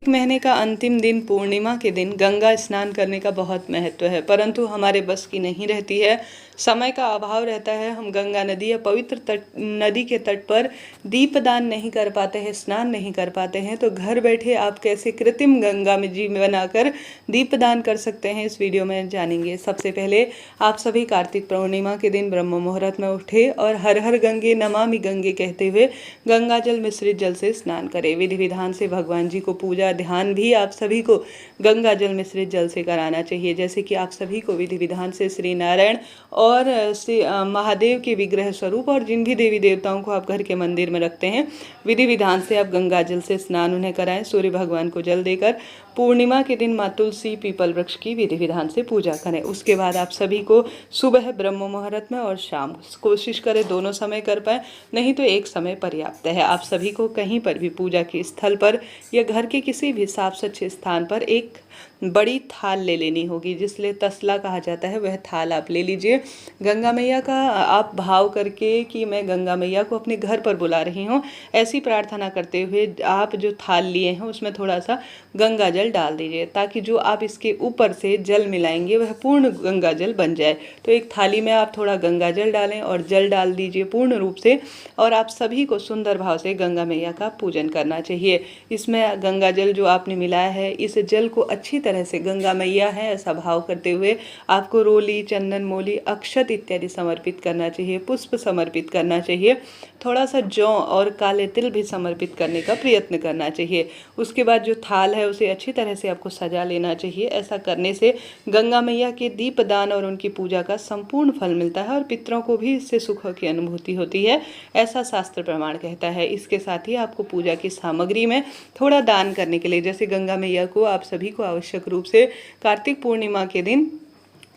महीने का अंतिम दिन पूर्णिमा के दिन गंगा स्नान करने का बहुत महत्व है, परंतु हमारे बस की नहीं रहती है। समय का अभाव रहता है। हम गंगा नदी या पवित्र नदी के तट पर दीपदान नहीं कर पाते हैं, स्नान नहीं कर पाते हैं। तो घर बैठे आप कैसे कृत्रिम गंगा में जी बनाकर दीपदान कर सकते हैं, इस वीडियो में जानेंगे। सबसे पहले आप सभी कार्तिक पूर्णिमा के दिन ब्रह्म मुहूर्त में उठे और हर हर गंगे नमामि गंगे कहते हुए गंगा जल मिश्रित जल से स्नान करें। विधि विधान से भगवान जी को पूजा ध्यान भी आप सभी को गंगा जल मिश्रित जल से कराना चाहिए। जैसे कि आप सभी को विधि विधान से श्री नारायण और श्री महादेव के विग्रह स्वरूप और जिन भी देवी देवताओं को आप घर के मंदिर में रखते हैं, विधि विधान से आप गंगा जल से स्नान उन्हें कराएं। सूर्य भगवान को जल देकर पूर्णिमा के दिन माँ तुलसी पीपल वृक्ष की विधि विधान से पूजा करें। उसके बाद आप सभी को सुबह ब्रह्म मुहूर्त में और शाम कोशिश करें दोनों समय कर पाए, नहीं तो एक समय पर्याप्त है। आप सभी को कहीं पर भी पूजा के स्थल पर या घर के किसी भी साफ स्वच्छ स्थान पर एक बड़ी थाल ले लेनी होगी, जिसलिए तसला कहा जाता है। वह थाल आप ले लीजिए। गंगा मैया का आप भाव करके कि मैं गंगा मैया को अपने घर पर बुला रही हूँ, ऐसी प्रार्थना करते हुए आप जो थाल लिए हैं उसमें थोड़ा सा गंगा जल डाल दीजिए, ताकि जो आप इसके ऊपर से जल मिलाएंगे वह पूर्ण गंगा जल बन जाए। तो एक थाली में आप थोड़ा गंगा जल डालें और जल डाल दीजिए पूर्ण रूप से, और आप सभी को सुंदर भाव से गंगा मैया का पूजन करना चाहिए। इसमें गंगा जल जो आपने मिलाया है, इस जल को अच्छी तरह से गंगा मैया है ऐसा भाव करते हुए आपको रोली, चंदन, मोली, अक्षत इत्यादि समर्पित करना चाहिए, पुष्प समर्पित करना चाहिए, थोड़ा सा जौ और काले तिल भी समर्पित करने का प्रयत्न करना चाहिए। उसके बाद जो थाल है उसे अच्छी तरह से आपको सजा लेना चाहिए। ऐसा करने से गंगा मैया के दीपदान और उनकी पूजा का संपूर्ण फल मिलता है और पितरों को भी इससे सुख की अनुभूति होती है, ऐसा शास्त्र प्रमाण कहता है। इसके साथ ही आपको पूजा की सामग्री में थोड़ा दान करने के लिए, जैसे गंगा मैया को आप सभी को आवश्यक रूप से कार्तिक पूर्णिमा के दिन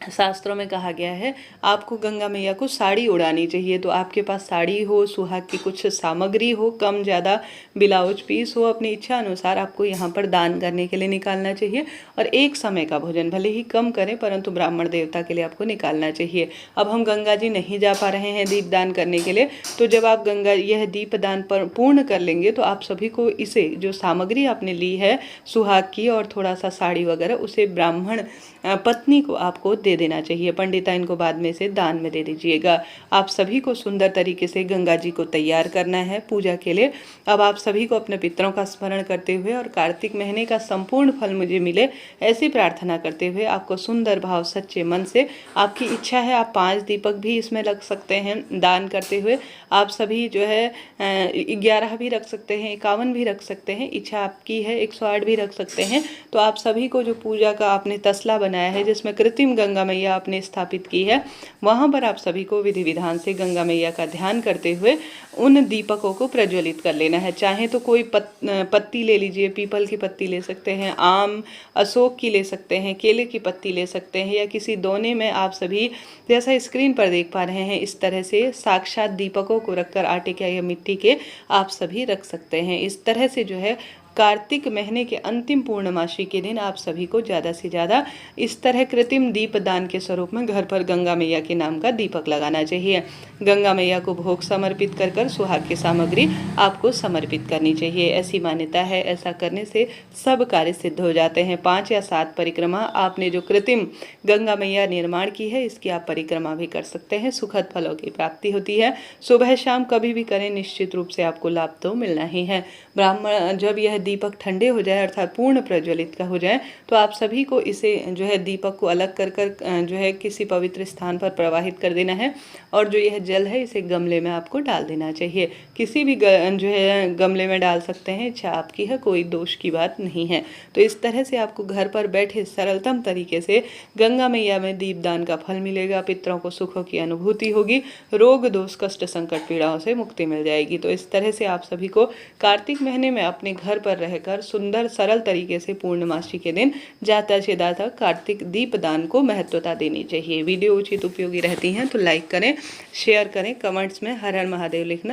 शास्त्रों में कहा गया है आपको गंगा मैया को साड़ी उड़ानी चाहिए। तो आपके पास साड़ी हो, सुहाग की कुछ सामग्री हो, कम ज़्यादा ब्लाउज पीस हो, अपनी इच्छा अनुसार आपको यहाँ पर दान करने के लिए निकालना चाहिए। और एक समय का भोजन भले ही कम करें, परंतु ब्राह्मण देवता के लिए आपको निकालना चाहिए। अब हम गंगा जी नहीं जा पा रहे हैं दीपदान करने के लिए, तो जब आप गंगा यह दीपदान पर पूर्ण कर लेंगे तो आप सभी को इसे जो सामग्री आपने ली है सुहाग की और थोड़ा सा साड़ी वगैरह, उसे ब्राह्मण पत्नी को आपको दे देना चाहिए। पंडिता इनको बाद में से दान में दे दीजिएगा। आप सभी को सुंदर तरीके से गंगा जी को तैयार करना है पूजा के लिए। अब आप सभी को अपने पितरों का स्मरण करते हुए और कार्तिक महीने का संपूर्ण फल मुझे मिले, ऐसी प्रार्थना करते हुए आपको सुंदर भाव सच्चे मन से, आपकी इच्छा है आप 5 दीपक भी इसमें लग सकते हैं दान करते हुए। आप सभी जो है 11 भी रख सकते हैं, 51 भी रख सकते हैं, इच्छा आपकी है 108 भी रख सकते हैं। तो आप सभी को जो पूजा का आपने तसला बनाया है, जिसमें कृत्रिम गंगा मैया आपने स्थापित की है, वहां पर आप सभी को विधि विधान से गंगा मैया का ध्यान करते हुए उन दीपकों को प्रज्वलित कर लेना है। चाहे तो कोई पत्ती ले लीजिए, पीपल की पत्ती ले सकते हैं, आम अशोक की ले सकते हैं, केले की पत्ती ले सकते हैं, या किसी दोने में आप सभी जैसा स्क्रीन पर देख पा रहे हैं इस तरह से साक्षात दीपकों को रखकर आटे के या मिट्टी के आप सभी रख सकते हैं। इस तरह से जो है कार्तिक महीने के अंतिम पूर्णमासी के दिन आप सभी को ज़्यादा से ज़्यादा इस तरह कृत्रिम दीपदान के स्वरूप में घर पर गंगा मैया के नाम का दीपक लगाना चाहिए। गंगा मैया को भोग समर्पित कर कर सुहाग की सामग्री आपको समर्पित करनी चाहिए, ऐसी मान्यता है। ऐसा करने से सब कार्य सिद्ध हो जाते हैं। 5 या 7 परिक्रमा आपने जो कृत्रिम गंगा मैया निर्माण की है, इसकी आप परिक्रमा भी कर सकते हैं। सुखद फलों की प्राप्ति होती है। सुबह शाम कभी भी करें, निश्चित रूप से आपको लाभ तो मिलना ही है। ब्राह्मण जब यह दीपक ठंडे हो जाए अर्थात पूर्ण प्रज्वलित का हो जाए, तो आप सभी को इसे जो है दीपक को अलग कर कर जो है किसी पवित्र स्थान पर प्रवाहित कर देना है, और जो यह जल है इसे गमले में आपको डाल देना चाहिए। किसी भी जो है गमले में डाल सकते हैं, इच्छा आपकी है, कोई दोष की बात नहीं है। तो इस तरह से आपको घर पर बैठे सरलतम तरीके से गंगा मैया में दीपदान का फल मिलेगा, पितरों को सुखों की अनुभूति होगी, रोग दोष कष्ट संकट पीड़ाओं से मुक्ति मिल जाएगी। तो इस तरह से आप सभी को कार्तिक महीने में अपने घर पर रहकर सुंदर सरल तरीके से पूर्णमासी के दिन ज्यादा से ज्यादा कार्तिक दीपदान को महत्वता देनी चाहिए। वीडियो उचित उपयोगी रहती हैं तो लाइक करें, शेयर करें, कमेंट्स में हर हर महादेव लिखना